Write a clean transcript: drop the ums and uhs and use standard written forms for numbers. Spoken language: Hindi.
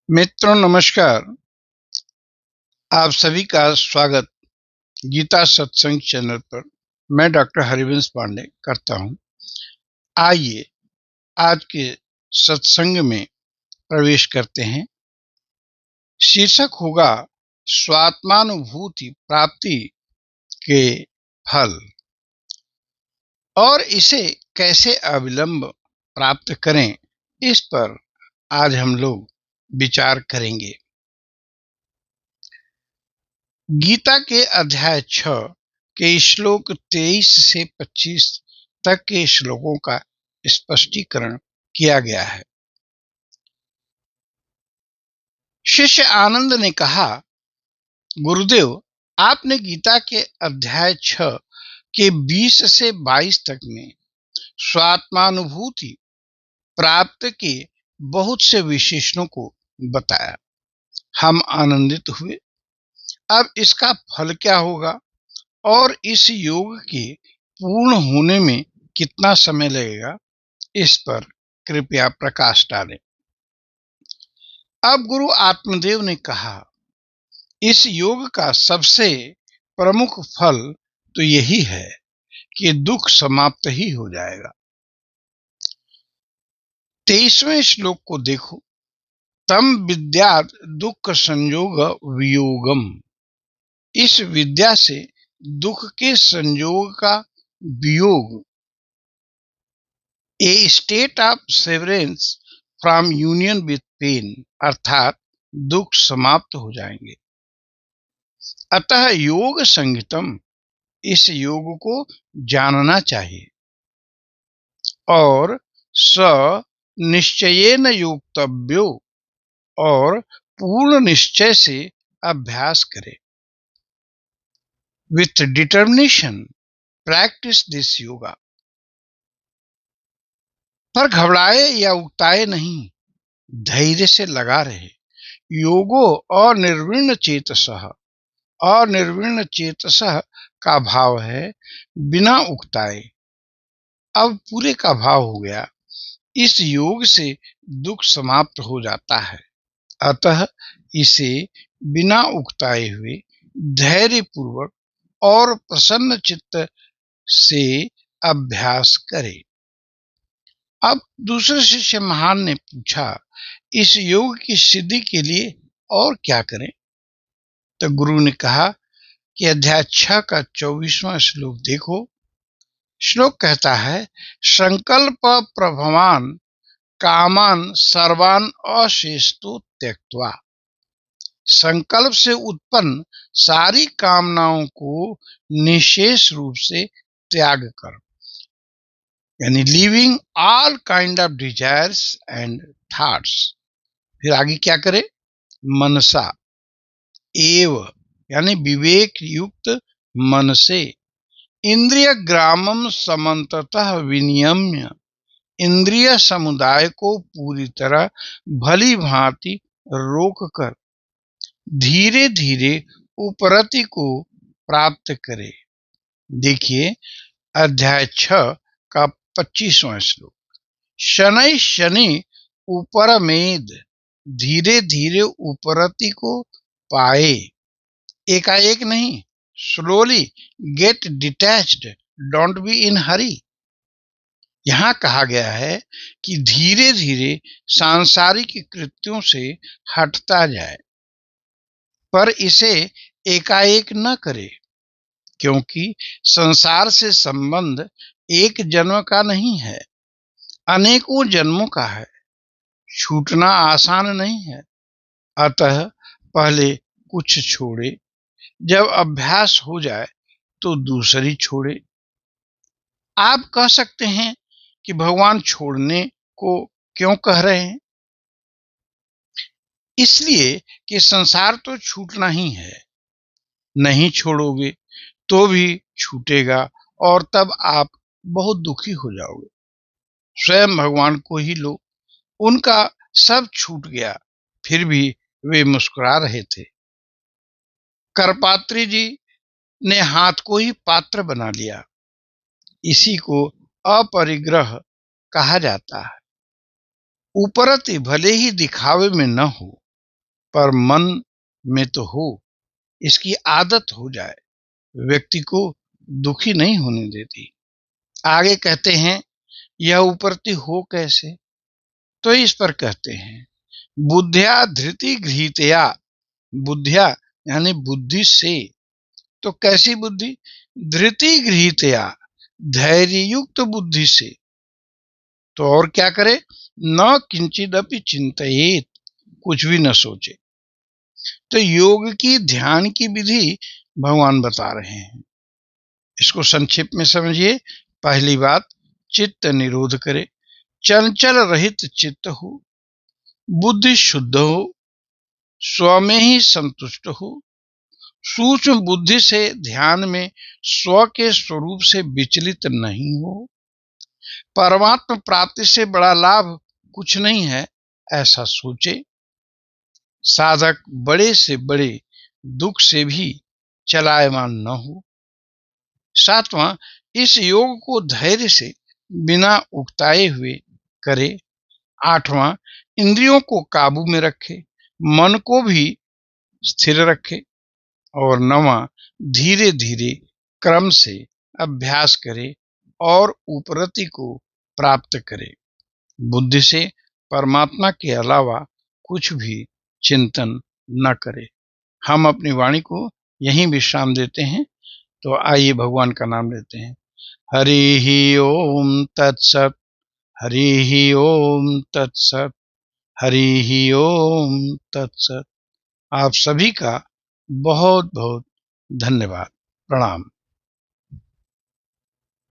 मित्रों नमस्कार। आप सभी का स्वागत गीता सत्संग चैनल पर मैं डॉक्टर हरिवंश पांडे करता हूं। आइए आज के सत्संग में प्रवेश करते हैं। शीर्षक होगा स्वात्मानुभूति प्राप्ति के फल और इसे कैसे अविलंब प्राप्त करें, इस पर आज हम लोग विचार करेंगे। गीता के अध्याय 6 के श्लोक 23 से 25 तक के श्लोकों का स्पष्टीकरण किया गया है। शिष्य आनंद ने कहा, गुरुदेव, आपने गीता के अध्याय 6 के 20 से 22 तक में स्वात्मानुभूति प्राप्त के बहुत से विशेषणों को बताया। हम आनंदित हुए। अब इसका फल क्या होगा और इस योग के पूर्ण होने में कितना समय लगेगा, इस पर कृपया प्रकाश डालें। अब गुरु आत्मदेव ने कहा, इस योग का सबसे प्रमुख फल तो यही है कि दुख समाप्त ही हो जाएगा। 23वें श्लोक को देखो। तम विद्यात् दुख संयोग वियोगम। इस विद्या से दुख के संयोग का वियोग, a state of severance from union with pain, अर्थात दुख समाप्त हो जाएंगे। अतः योग संगीतम, इस योग को जानना चाहिए और स निश्चयेन योक्तव्यो, और पूर्ण निश्चय से अभ्यास करें। With determination practice this yoga. पर घबराए या उकताए नहीं, धैर्य से लगा रहे। योगो अनिर्विण्ण चेतसः, अनिर्विण्ण चेतसः का भाव है बिना उकताए। अब पूरे का भाव हो गया। इस योग से दुख समाप्त हो जाता है, अतः इसे बिना उकताए हुए धैर्य पूर्वक और प्रसन्न चित्त से अभ्यास करें। अब दूसरे शिष्य महान ने पूछा, इस योग की सिद्धि के लिए और क्या करें? तो गुरु ने कहा कि अध्याय 6 का 24वां श्लोक देखो। श्लोक कहता है, संकल्प प्रभवान कामान सर्वान अशेषतो त्यक्त्वा। संकल्प से उत्पन्न सारी कामनाओं को निशेष रूप से त्याग कर, यानी living all kind of desires and thoughts. फिर आगे क्या करे? मनसा एव, यानी विवेक युक्त मन से इंद्रिय ग्रामम समन्ततः विनियम्य, इंद्रिय समुदाय को पूरी तरह भली भांति रोक कर धीरे धीरे उपरति को प्राप्त करे। देखिए अध्याय 6 का 25वां श्लोक। शनै शनि उपरमेद, धीरे धीरे उपरति को पाए। एकाएक नहीं, slowly get detached, don't be in hurry. यहां कहा गया है कि धीरे धीरे सांसारिक कृत्यों से हटता जाए, पर इसे एकाएक न करे, क्योंकि संसार से संबंध एक जन्म का नहीं है, अनेकों जन्मों का है। छूटना आसान नहीं है। अतः पहले कुछ छोड़े, जब अभ्यास हो जाए तो दूसरी छोड़े। आप कह सकते हैं कि भगवान छोड़ने को क्यों कह रहे हैं? इसलिए कि संसार तो छूटना ही है। नहीं छोड़ोगे तो भी छूटेगा और तब आप बहुत दुखी हो जाओगे। स्वयं भगवान को ही लो, उनका सब छूट गया, फिर भी वे मुस्कुरा रहे थे। करपात्री जी ने हाथ को ही पात्र बना लिया। इसी को अपरिग्रह कहा जाता है। उपरति भले ही दिखावे में न हो, पर मन में तो हो, इसकी आदत हो जाए, व्यक्ति को दुखी नहीं होने देती। आगे कहते हैं, यह उपरति हो कैसे? तो इस पर कहते हैं, बुद्धिया धृति गृहीतया, बुद्धिया यानी बुद्धि से। तो कैसी बुद्धि? धृति गृहीतया, धैर्य युक्त बुद्धि से। तो और क्या करे? न किंचिदपि चिंतयेत, कुछ भी न सोचे। तो योग की, ध्यान की विधि भगवान बता रहे हैं। इसको संक्षेप में समझिए। पहली बात, चित्त निरोध करे, चंचल रहित चित्त हो, बुद्धि शुद्ध हो, स्व में ही संतुष्ट हो, सूक्ष्म बुद्धि से ध्यान में स्व के स्वरूप से विचलित नहीं हो, परमात्मा प्राप्ति से बड़ा लाभ कुछ नहीं है ऐसा सोचे, साधक बड़े से बड़े दुख से भी चलायमान न हो। सातवां, इस योग को धैर्य से बिना उकताए हुए करे। आठवां, इंद्रियों को काबू में रखे, मन को भी स्थिर रखे। और नवां, धीरे धीरे क्रम से अभ्यास करे और उपरति को प्राप्त करे। बुद्धि से परमात्मा के अलावा कुछ भी चिंतन न करे। हम अपनी वाणी को यहीं विश्राम देते हैं। तो आइए भगवान का नाम लेते हैं। हरि ओम तत्सत, हरि ओम तत्सत, हरि ओम तत्सत। आप सभी का बहुत बहुत धन्यवाद। प्रणाम।